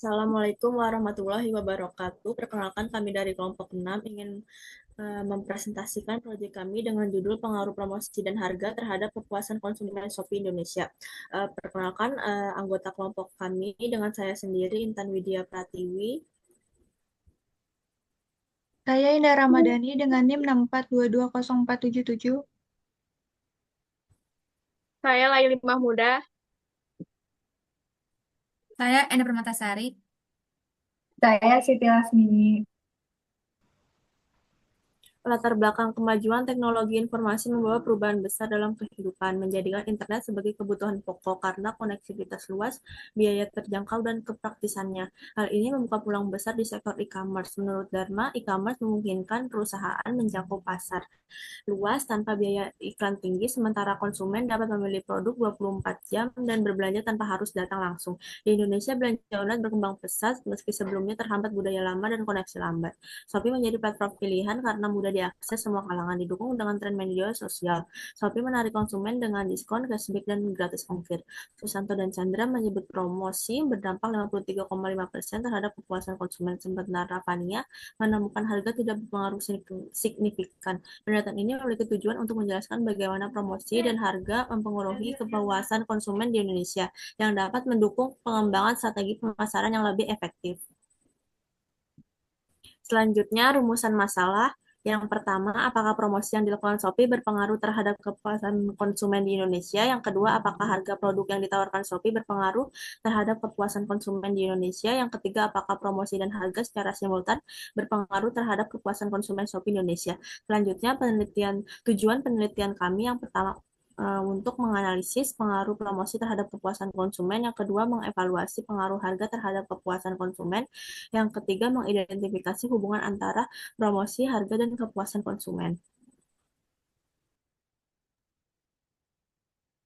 Assalamualaikum warahmatullahi wabarakatuh. Perkenalkan kami dari kelompok 6 ingin mempresentasikan proyek kami dengan judul Pengaruh Promosi dan Harga Terhadap Kepuasan Konsumen Shopee Indonesia. Perkenalkan anggota kelompok kami dengan saya sendiri Intan Widya Pratiwi. Saya Indah Ramadhani dengan NIM 6422047. Saya Laili Mahmuda. Saya Enda Permatasari. Saya Siti Lasmini. Latar belakang kemajuan teknologi informasi membawa perubahan besar dalam kehidupan, menjadikan internet sebagai kebutuhan pokok karena konektivitas luas, biaya terjangkau, dan kepraktisannya. Hal ini membuka peluang besar di sektor e-commerce. Menurut Dharma, e-commerce memungkinkan perusahaan menjangkau pasar luas tanpa biaya iklan tinggi, sementara konsumen dapat memilih produk 24 jam dan berbelanja tanpa harus datang langsung. Di Indonesia, belanja online berkembang pesat meski sebelumnya terhambat budaya lama dan koneksi lambat. Shopee menjadi platform pilihan karena mudah diakses semua kalangan, didukung dengan tren media sosial. Shopee menarik konsumen dengan diskon, cashback, dan gratis ongkir. Susanto dan Chandra menyebut promosi berdampak 53,5% terhadap kepuasan konsumen, sementara Fania menemukan harga tidak berpengaruh signifikan. Penelitian ini memiliki tujuan untuk menjelaskan bagaimana promosi dan harga mempengaruhi kepuasan konsumen di Indonesia yang dapat mendukung pengembangan strategi pemasaran yang lebih efektif. Selanjutnya, rumusan masalah. Yang pertama, apakah promosi yang dilakukan Shopee berpengaruh terhadap kepuasan konsumen di Indonesia? Yang kedua, apakah harga produk yang ditawarkan Shopee berpengaruh terhadap kepuasan konsumen di Indonesia? Yang ketiga, apakah promosi dan harga secara simultan berpengaruh terhadap kepuasan konsumen Shopee Indonesia? Selanjutnya, tujuan penelitian kami yang pertama untuk menganalisis pengaruh promosi terhadap kepuasan konsumen, yang kedua mengevaluasi pengaruh harga terhadap kepuasan konsumen, yang ketiga mengidentifikasi hubungan antara promosi, harga, dan kepuasan konsumen.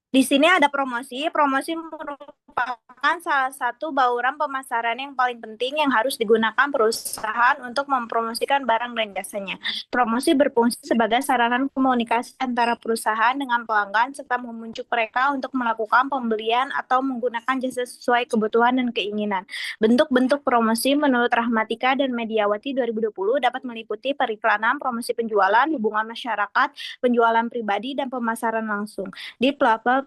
Di sini ada promosi. Promosi merupakan salah satu bauran pemasaran yang paling penting yang harus digunakan perusahaan untuk mempromosikan barang dan jasanya. Promosi berfungsi sebagai sarana komunikasi antara perusahaan dengan pelanggan serta memunjuk mereka untuk melakukan pembelian atau menggunakan jasa sesuai kebutuhan dan keinginan. Bentuk-bentuk promosi menurut Rahmatika dan Mediawati 2020 dapat meliputi periklanan, promosi penjualan, hubungan masyarakat, penjualan pribadi, dan pemasaran langsung. Di platform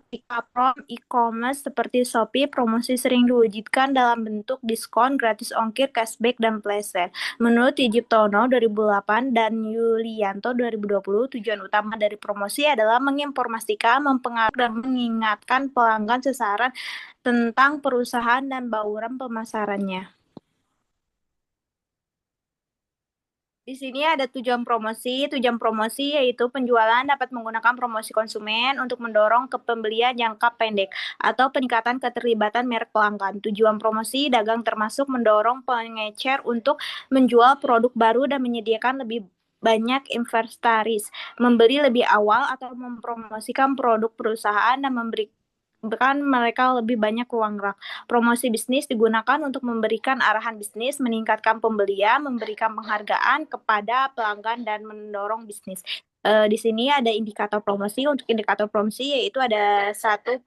e-commerce seperti Shopee, promosi sering diwujudkan dalam bentuk diskon, gratis ongkir, cashback, dan flash sale. Menurut Yijiptono 2008 dan Yulianto 2020, tujuan utama dari promosi adalah menginformasikan, mempengaruhi, dan mengingatkan pelanggan sasaran tentang perusahaan dan bauran pemasarannya. Di sini ada tujuan promosi. Tujuan promosi yaitu penjualan dapat menggunakan promosi konsumen untuk mendorong ke pembelian jangka pendek atau peningkatan keterlibatan merek pelanggan. Tujuan promosi dagang termasuk mendorong pengecer untuk menjual produk baru dan menyediakan lebih banyak inventaris, membeli lebih awal atau mempromosikan produk perusahaan dan memberikan mereka lebih banyak ruang gerak. Promosi bisnis digunakan untuk memberikan arahan bisnis, meningkatkan pembelian, memberikan penghargaan kepada pelanggan, dan mendorong bisnis. Di sini ada indikator promosi. Untuk indikator promosi yaitu ada 1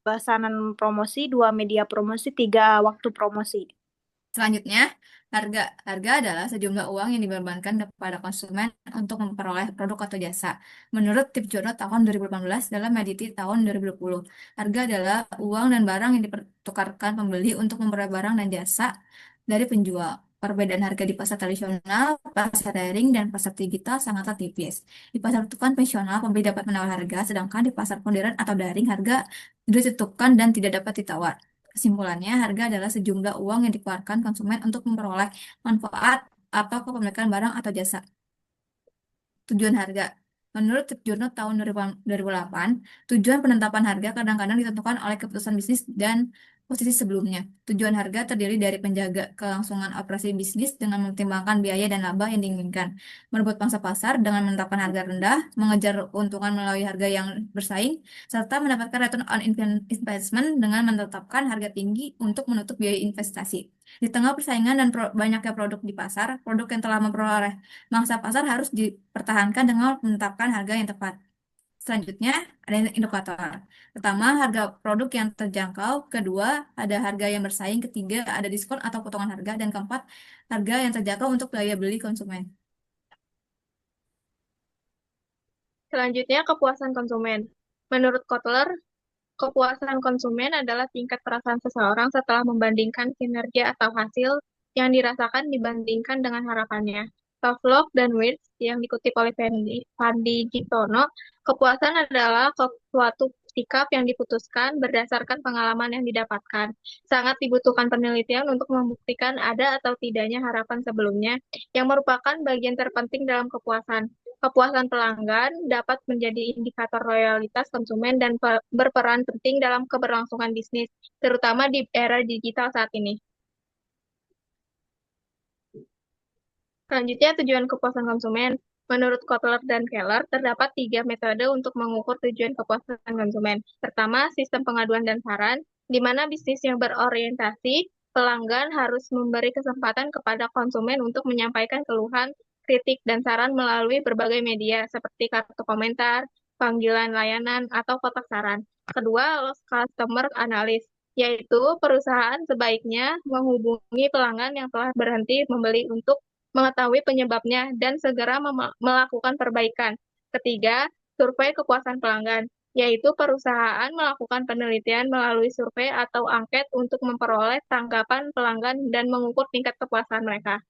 pelaksanaan promosi, 2 media promosi, 3 waktu promosi. Selanjutnya, harga. Harga adalah sejumlah uang yang dibebankan kepada konsumen untuk memperoleh produk atau jasa. Menurut Tipjono tahun 2018 dalam Mediti tahun 2020, harga adalah uang dan barang yang dipertukarkan pembeli untuk memperoleh barang dan jasa dari penjual. Perbedaan harga di pasar tradisional, pasar daring, dan pasar digital sangatlah tipis. Di pasar konvensional, pembeli dapat menawar harga, sedangkan di pasar modern atau daring, harga ditentukan dan tidak dapat ditawar. Kesimpulannya, harga adalah sejumlah uang yang dikeluarkan konsumen untuk memperoleh manfaat atau kepemilikan barang atau jasa. Tujuan harga. Menurut Tipjono tahun 2008, tujuan penetapan harga kadang-kadang ditentukan oleh keputusan bisnis dan posisi sebelumnya. Tujuan harga terdiri dari penjaga kelangsungan operasi bisnis dengan mempertimbangkan biaya dan laba yang diinginkan, merebut pangsa pasar dengan menetapkan harga rendah, mengejar keuntungan melalui harga yang bersaing, serta mendapatkan return on investment dengan menetapkan harga tinggi untuk menutup biaya investasi. Di tengah persaingan dan banyaknya produk di pasar, produk yang telah memperoleh mangsa pasar harus dipertahankan dengan menetapkan harga yang tepat. Selanjutnya ada indikator. Pertama, harga produk yang terjangkau. Kedua, ada harga yang bersaing. Ketiga, ada diskon atau potongan harga. Dan keempat, harga yang terjangkau untuk daya beli konsumen. Selanjutnya, kepuasan konsumen. Menurut Kotler, kepuasan konsumen adalah tingkat perasaan seseorang setelah membandingkan kinerja atau hasil yang dirasakan dibandingkan dengan harapannya. Pavlov dan Wirtz yang dikutip oleh Fandi Gitono, kepuasan adalah suatu sikap yang diputuskan berdasarkan pengalaman yang didapatkan. Sangat dibutuhkan penelitian untuk membuktikan ada atau tidaknya harapan sebelumnya yang merupakan bagian terpenting dalam kepuasan. Kepuasan pelanggan dapat menjadi indikator loyalitas konsumen dan berperan penting dalam keberlangsungan bisnis, terutama di era digital saat ini. Selanjutnya, tujuan kepuasan konsumen. Menurut Kotler dan Keller, terdapat 3 metode untuk mengukur tujuan kepuasan konsumen. Pertama, sistem pengaduan dan saran, di mana bisnis yang berorientasi pelanggan harus memberi kesempatan kepada konsumen untuk menyampaikan keluhan, kritik, dan saran melalui berbagai media, seperti kartu komentar, panggilan layanan, atau kotak saran. Kedua, lost customer analysis, yaitu perusahaan sebaiknya menghubungi pelanggan yang telah berhenti membeli untuk mengetahui penyebabnya, dan segera melakukan perbaikan. Ketiga, survei kepuasan pelanggan, yaitu perusahaan melakukan penelitian melalui survei atau angket untuk memperoleh tanggapan pelanggan dan mengukur tingkat kepuasan mereka.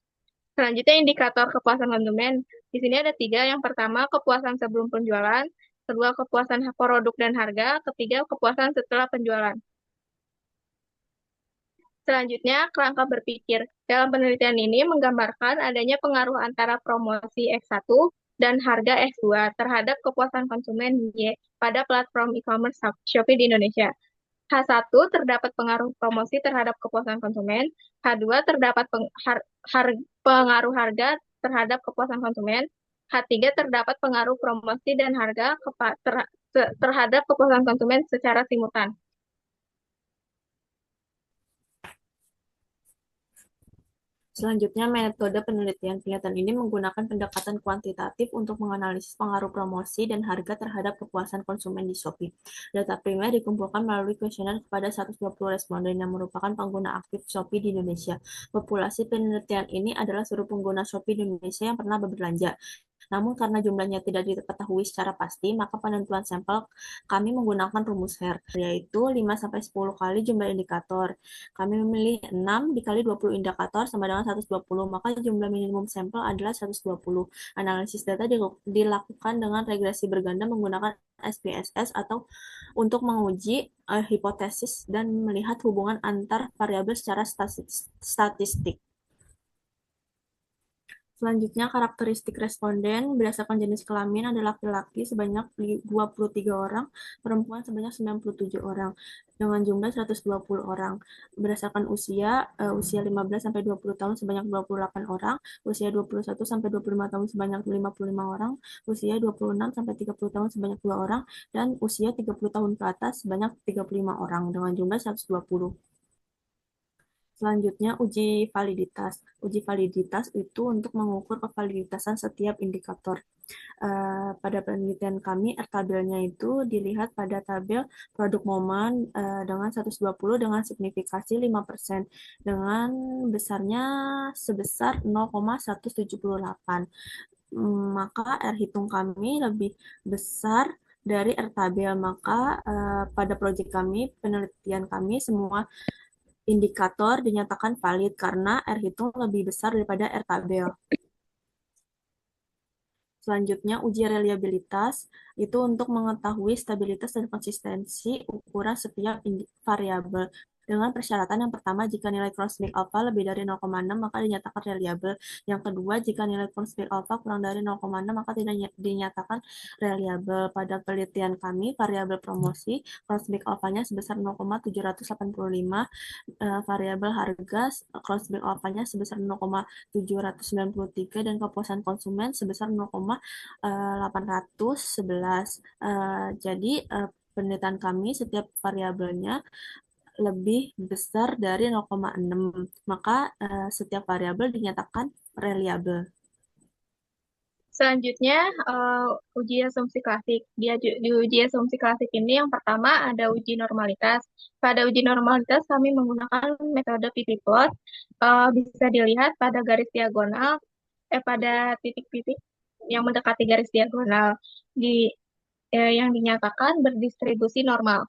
Selanjutnya, indikator kepuasan konsumen. Di sini ada 3. Yang pertama, kepuasan sebelum penjualan. Kedua, kepuasan produk dan harga. Ketiga, kepuasan setelah penjualan. Selanjutnya, kerangka berpikir. Dalam penelitian ini menggambarkan adanya pengaruh antara promosi X1 dan harga X2 terhadap kepuasan konsumen pada platform e-commerce Shopee di Indonesia. H1 terdapat pengaruh promosi terhadap kepuasan konsumen, H2 terdapat pengaruh harga terhadap kepuasan konsumen, H3 terdapat pengaruh promosi dan harga terhadap kepuasan konsumen secara simultan. Selanjutnya, metode penelitian kelihatan ini menggunakan pendekatan kuantitatif untuk menganalisis pengaruh promosi dan harga terhadap kepuasan konsumen di Shopee. Data primer dikumpulkan melalui kuesioner kepada 120 responden yang merupakan pengguna aktif Shopee di Indonesia. Populasi penelitian ini adalah seluruh pengguna Shopee di Indonesia yang pernah berbelanja. Namun karena jumlahnya tidak diketahui secara pasti, maka penentuan sampel kami menggunakan rumus Hare, yaitu 5-10 kali jumlah indikator. Kami memilih 6 dikali 20 indikator sama dengan 120, maka jumlah minimum sampel adalah 120. Analisis data dilakukan dengan regresi berganda menggunakan SPSS atau untuk menguji hipotesis dan melihat hubungan antar variabel secara statistik. Selanjutnya, karakteristik responden berdasarkan jenis kelamin ada laki-laki sebanyak 23 orang, perempuan sebanyak 97 orang, dengan jumlah 120 orang. Berdasarkan usia 15-20 tahun sebanyak 28 orang, usia 21-25 tahun sebanyak 55 orang, usia 26-30 tahun sebanyak 2 orang, dan usia 30 tahun ke atas sebanyak 35 orang, dengan jumlah 120. Selanjutnya, uji validitas. Uji validitas itu untuk mengukur kevaliditasan setiap indikator. Pada penelitian kami, tabelnya itu dilihat pada tabel produk momen dengan 120 dengan signifikasi 5%, dengan besarnya sebesar 0,178. Maka R hitung kami lebih besar dari R tabel. Maka pada proyek kami, penelitian kami, semua indikator dinyatakan valid karena R hitung lebih besar daripada R tabel. Selanjutnya, uji reliabilitas itu untuk mengetahui stabilitas dan konsistensi ukuran setiap variabel. Dengan persyaratan yang pertama, jika nilai Crosby alpha lebih dari 0,6 maka dinyatakan reliable. Yang kedua, jika nilai Crosby alpha kurang dari 0,6 maka tidak dinyatakan reliable. Pada penelitian kami, variabel promosi Crosby alpha-nya sebesar 0,785, variabel harga Crosby alpha-nya sebesar 0,793 dan kepuasan konsumen sebesar 0,811. Jadi penelitian kami setiap variabelnya lebih besar dari 0,6, maka setiap variabel dinyatakan reliable. Selanjutnya, uji asumsi klasik. Di uji asumsi klasik ini yang pertama ada uji normalitas. Pada uji normalitas kami menggunakan metode pp-plot. Bisa dilihat pada garis diagonal, pada titik-titik yang mendekati garis diagonal yang dinyatakan berdistribusi normal.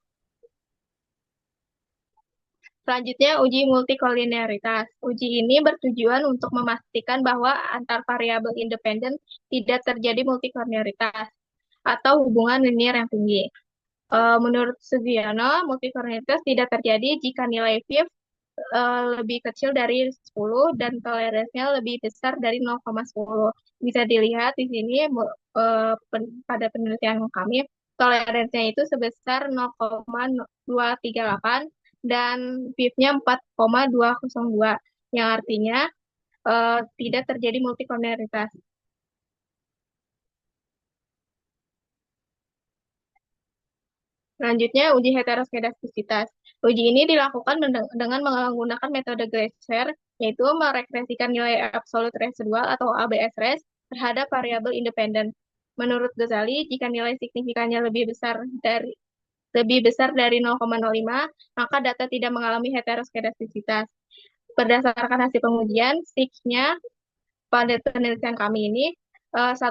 Selanjutnya, uji multikolinearitas. Uji ini bertujuan untuk memastikan bahwa antar variabel independen tidak terjadi multikolinearitas atau hubungan linear yang tinggi. Menurut Sugiono, multikolinearitas tidak terjadi jika nilai Viv lebih kecil dari 10 dan toleransinya lebih besar dari 0,10. Bisa dilihat di sini pada penelitian kami, toleransinya itu sebesar 0,238 dan Viv-nya 4,202, yang artinya tidak terjadi multikolinearitas. Selanjutnya, uji heteroskedastisitas. Uji ini dilakukan dengan menggunakan metode Gleiser, yaitu meregresikan nilai absolut residual atau ABS res terhadap variabel independen. Menurut Ghazali, jika nilai signifikannya lebih besar dari 0,05, maka data tidak mengalami heteroskedastisitas. Berdasarkan hasil pengujian, SIG-nya pada penelitian kami ini 1,000,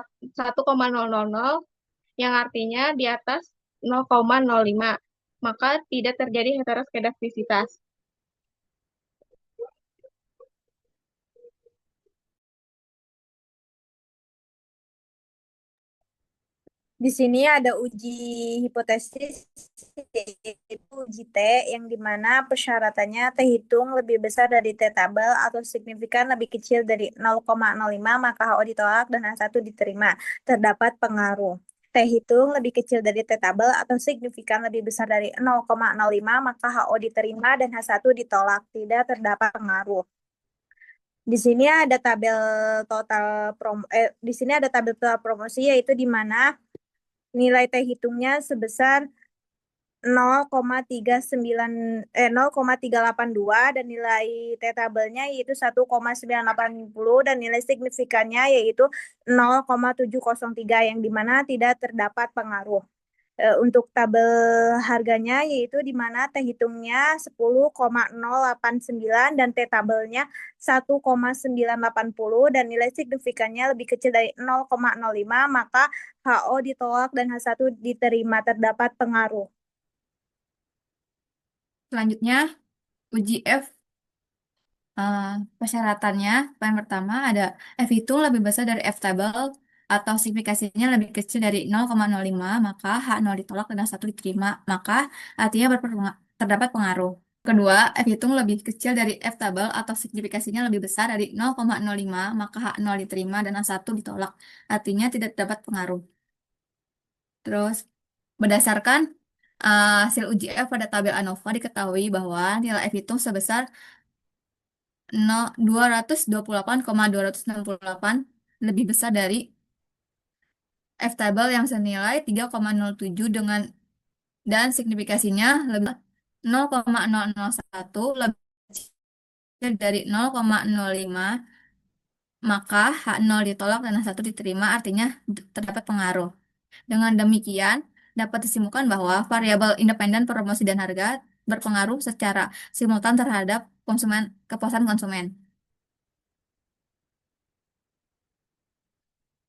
yang artinya di atas 0,05, maka tidak terjadi heteroskedastisitas. Di sini ada uji hipotesis, yaitu uji T, yang dimana persyaratannya T hitung lebih besar dari T tabel atau signifikan lebih kecil dari 0,05, maka HO ditolak dan H1 diterima. Terdapat pengaruh. T hitung lebih kecil dari T tabel atau signifikan lebih besar dari 0,05, maka HO diterima dan H1 ditolak. Tidak terdapat pengaruh. Di sini ada tabel di sini ada tabel total promosi, yaitu di mana nilai T hitungnya sebesar 0,382 dan nilai T tabelnya yaitu 1,980 dan nilai signifikannya yaitu 0,703, yang dimana tidak terdapat pengaruh. Untuk tabel harganya yaitu di mana T hitungnya 10,089 dan T tabelnya 1,980 dan nilai signifikannya lebih kecil dari 0,05, maka HO ditolak dan H1 diterima. Terdapat pengaruh. Selanjutnya, uji F. Persyaratannya, yang pertama ada F hitung lebih besar dari F tabel atau signifikasinya lebih kecil dari 0,05, maka H0 ditolak dan H1 diterima, maka artinya terdapat pengaruh. Kedua, F hitung lebih kecil dari F tabel atau signifikasinya lebih besar dari 0,05, maka H0 diterima dan H1 ditolak, artinya tidak terdapat pengaruh. Terus, berdasarkan hasil uji F pada tabel ANOVA diketahui bahwa nilai F hitung sebesar 228,268 lebih besar dari F tabel yang senilai 3,07 dan signifikasinya lebih 0,001 lebih kecil dari 0,05, maka H0 ditolak dan H1 diterima, artinya terdapat pengaruh. Dengan demikian, dapat disimpulkan bahwa variabel independen promosi dan harga berpengaruh secara simultan terhadap kepuasan konsumen.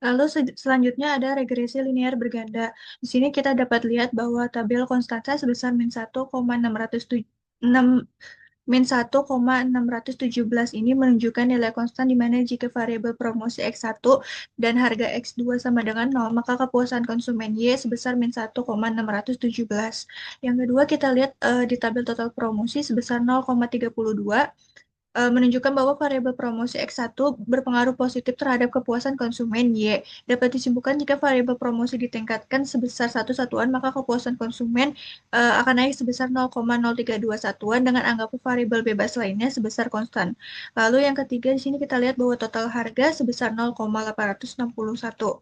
Lalu selanjutnya ada regresi linear berganda. Di sini kita dapat lihat bahwa tabel konstanta sebesar min 1,617 ini menunjukkan nilai konstan di mana jika variabel promosi X1 dan harga X2 sama dengan 0, maka kepuasan konsumen Y sebesar min 1,617. Yang kedua kita lihat di tabel total promosi sebesar 0,32, menunjukkan bahwa variabel promosi X1 berpengaruh positif terhadap kepuasan konsumen Y. Dapat disimpulkan jika variabel promosi ditingkatkan sebesar 1 satuan, maka kepuasan konsumen akan naik sebesar 0,032 satuan dengan anggapan variabel bebas lainnya sebesar konstan. Lalu yang ketiga di sini kita lihat bahwa total harga sebesar 0,861.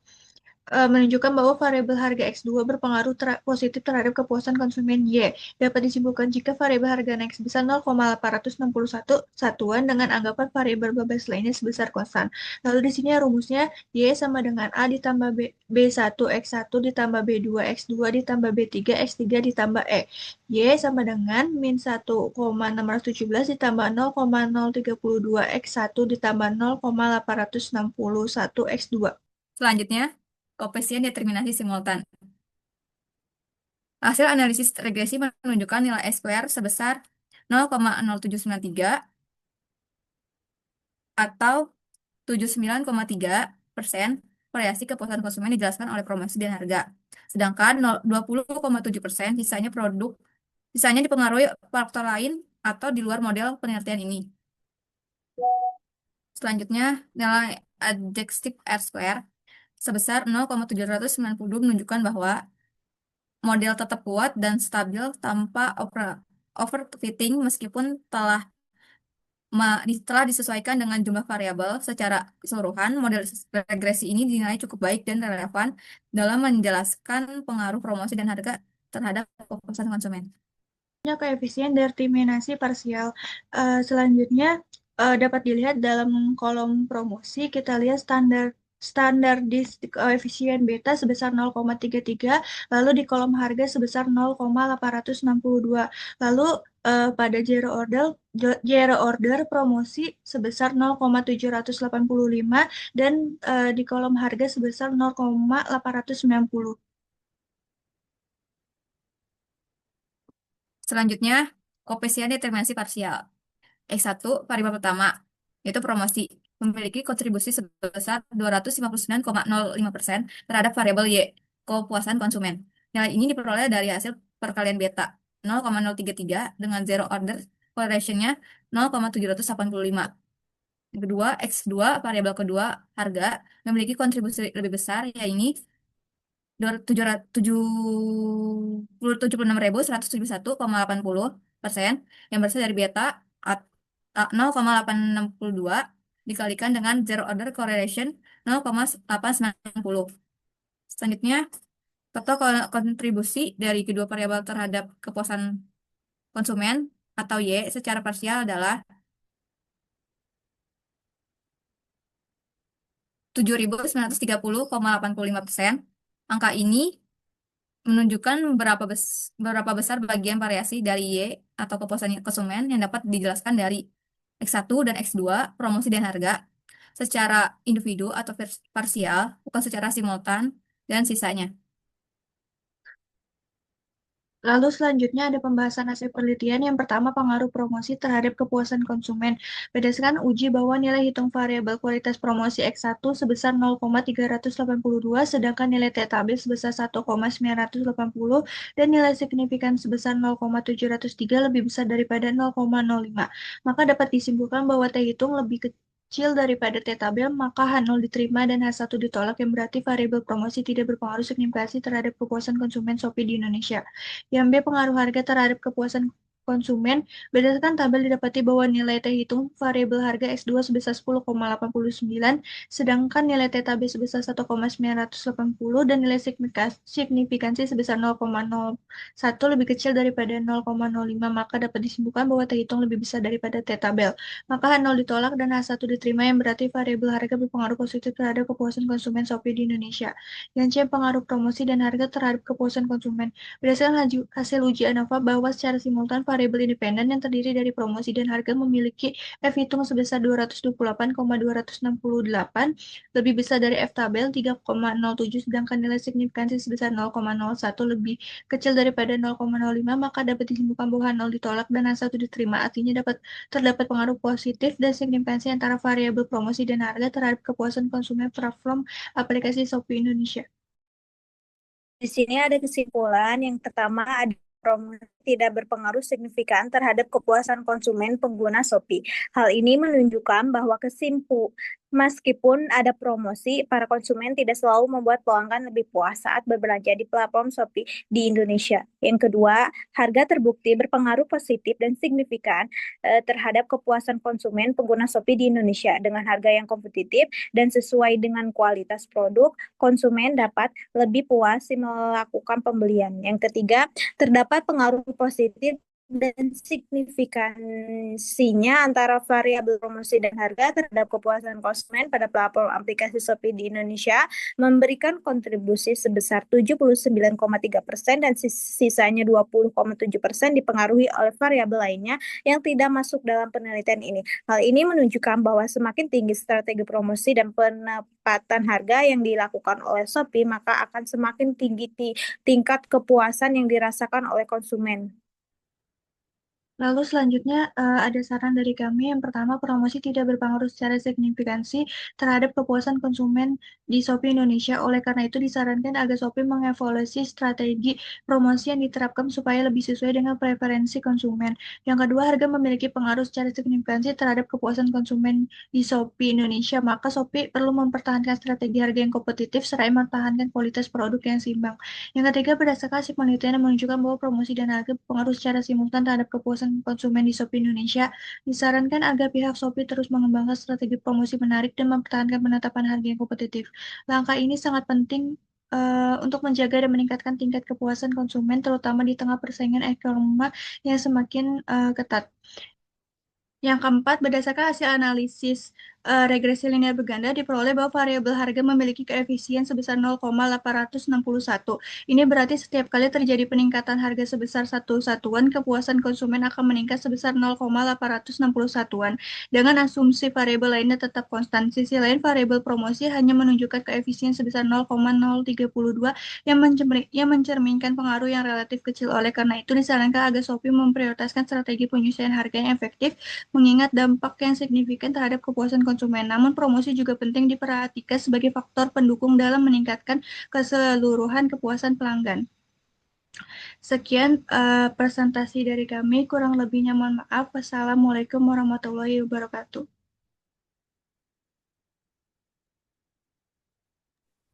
menunjukkan bahwa variabel harga X2 berpengaruh positif terhadap kepuasan konsumen Y. Dapat disimpulkan jika variabel harga X sebesar 0,861 satuan dengan anggapan variabel baseline sebesar konstan. Lalu di sini rumusnya Y sama dengan A ditambah B1 X1 ditambah B2 X2 ditambah B3 X3 ditambah E. Y sama dengan min 1,617 ditambah 0,032 X1 ditambah 0,861 X2. Selanjutnya, koefisien determinasi simultan. Hasil analisis regresi menunjukkan nilai S-square sebesar 0,0793 atau 79,3% variasi kepuasan konsumen dijelaskan oleh promosi dan harga. Sedangkan 20,7% sisanya dipengaruhi faktor lain atau di luar model penelitian ini. Selanjutnya, nilai adjective R-square sebesar 0,792 menunjukkan bahwa model tetap kuat dan stabil tanpa overfitting meskipun telah disesuaikan dengan jumlah variabel secara keseluruhan. Model regresi ini dinilai cukup baik dan relevan dalam menjelaskan pengaruh promosi dan harga terhadap kepuasan konsumen. Koefisien determinasi parsial. Selanjutnya dapat dilihat dalam kolom promosi, kita lihat standardis koefisien beta sebesar 0,33, lalu di kolom harga sebesar 0,862. Lalu pada zero order promosi sebesar 0,785 dan di kolom harga sebesar 0,890. Selanjutnya, koefisien determinasi parsial. X1, variabel pertama, yaitu promosi, memiliki kontribusi sebesar 259,05% terhadap variabel Y, kepuasan konsumen. Nilai ini diperoleh dari hasil perkalian beta 0,033 dengan zero order correlation-nya 0,785. Yang kedua, X2, variabel kedua, harga, memiliki kontribusi lebih besar, yaitu 776.171,80% yang berasal dari beta 0,862 dikalikan dengan zero order correlation 0,890. Selanjutnya, total kontribusi dari kedua variabel terhadap kepuasan konsumen atau Y secara parsial adalah 7.930,85%. Angka ini menunjukkan berapa besar bagian variasi dari Y atau kepuasan konsumen yang dapat dijelaskan dari X1 dan X2, promosi dan harga, secara individu atau parsial, bukan secara simultan, dan sisanya. Lalu selanjutnya ada pembahasan hasil penelitian. Yang pertama, pengaruh promosi terhadap kepuasan konsumen. Berdasarkan uji bahwa nilai hitung variabel kualitas promosi X1 sebesar 0,382, sedangkan nilai T-tabel sebesar 1,980, dan nilai signifikan sebesar 0,703 lebih besar daripada 0,05. Maka dapat disimpulkan bahwa T hitung lebih kecil daripada T-tabel, maka H0 diterima dan H1 ditolak, yang berarti variabel promosi tidak berpengaruh signifikan terhadap kepuasan konsumen Shopee di Indonesia. Yang B, pengaruh harga terhadap kepuasan konsumen. Berdasarkan tabel didapati bahwa nilai T hitung variabel harga X2 sebesar 10,89, sedangkan nilai T tabel sebesar 1,980 dan nilai signifikansi sebesar 0,01 lebih kecil daripada 0,05, maka dapat disimpulkan bahwa T hitung lebih besar daripada T tabel. Maka H0 ditolak dan H1 diterima, yang berarti variabel harga berpengaruh positif terhadap kepuasan konsumen Shopee di Indonesia. Yang C, pengaruh promosi dan harga terhadap kepuasan konsumen. Berdasarkan hasil uji ANOVA bahwa secara simultan variabel independen yang terdiri dari promosi dan harga memiliki F hitung sebesar 228,268 lebih besar dari F tabel 3,07, sedangkan nilai signifikansi sebesar 0,01 lebih kecil daripada 0,05, maka dapat disimpulkan bahwa H0 ditolak dan H1 diterima. Artinya terdapat pengaruh positif dan signifikansi antara variabel promosi dan harga terhadap kepuasan konsumen platform aplikasi Shopee Indonesia. Di sini ada kesimpulan. Yang pertama ada promosi tidak berpengaruh signifikan terhadap kepuasan konsumen pengguna Shopee. Hal ini menunjukkan bahwa meskipun ada promosi, para konsumen tidak selalu membuat pelanggan lebih puas saat berbelanja di platform Shopee di Indonesia. Yang kedua, harga terbukti berpengaruh positif dan signifikan terhadap kepuasan konsumen pengguna Shopee di Indonesia. Dengan harga yang kompetitif dan sesuai dengan kualitas produk, konsumen dapat lebih puas melakukan pembelian. Yang ketiga, terdapat pengaruh positif dan signifikansinya antara variabel promosi dan harga terhadap kepuasan konsumen pada platform aplikasi Shopee di Indonesia memberikan kontribusi sebesar 79,3% dan sisanya 20,7% dipengaruhi oleh variabel lainnya yang tidak masuk dalam penelitian ini. Hal ini menunjukkan bahwa semakin tinggi strategi promosi dan penempatan harga yang dilakukan oleh Shopee, maka akan semakin tinggi tingkat kepuasan yang dirasakan oleh konsumen. Lalu selanjutnya ada saran dari kami. Yang pertama, promosi tidak berpengaruh secara signifikansi terhadap kepuasan konsumen di Shopee Indonesia. Oleh karena itu disarankan agar Shopee mengevaluasi strategi promosi yang diterapkan supaya lebih sesuai dengan preferensi konsumen. Yang kedua, harga memiliki pengaruh secara signifikansi terhadap kepuasan konsumen di Shopee Indonesia. Maka Shopee perlu mempertahankan strategi harga yang kompetitif serta mempertahankan kualitas produk yang seimbang. Yang ketiga, berdasarkan hasil penelitian yang menunjukkan bahwa promosi dan harga berpengaruh secara simultan terhadap kepuasan konsumen di Shopee Indonesia, disarankan agar pihak Shopee terus mengembangkan strategi promosi menarik dan mempertahankan penetapan harga yang kompetitif. Langkah ini sangat penting untuk menjaga dan meningkatkan tingkat kepuasan konsumen, terutama di tengah persaingan ekonomi yang semakin ketat. Yang keempat, berdasarkan hasil analisis regresi linear berganda, diperoleh bahwa variabel harga memiliki koefisien sebesar 0,861. Ini berarti setiap kali terjadi peningkatan harga sebesar 1 satuan, kepuasan konsumen akan meningkat sebesar 0,861 satuan. Dengan asumsi variabel lainnya tetap konstan. Sisi lain, variabel promosi hanya menunjukkan koefisien sebesar 0,032 yang mencerminkan pengaruh yang relatif kecil. Oleh karena itu, disarankan agar Shopee memprioritaskan strategi penyesuaian harga yang efektif, mengingat dampak yang signifikan terhadap kepuasan konsumen. Namun promosi juga penting diperhatikan sebagai faktor pendukung dalam meningkatkan keseluruhan kepuasan pelanggan. Sekian presentasi dari kami, kurang lebihnya mohon maaf. Wassalamualaikum warahmatullahi wabarakatuh.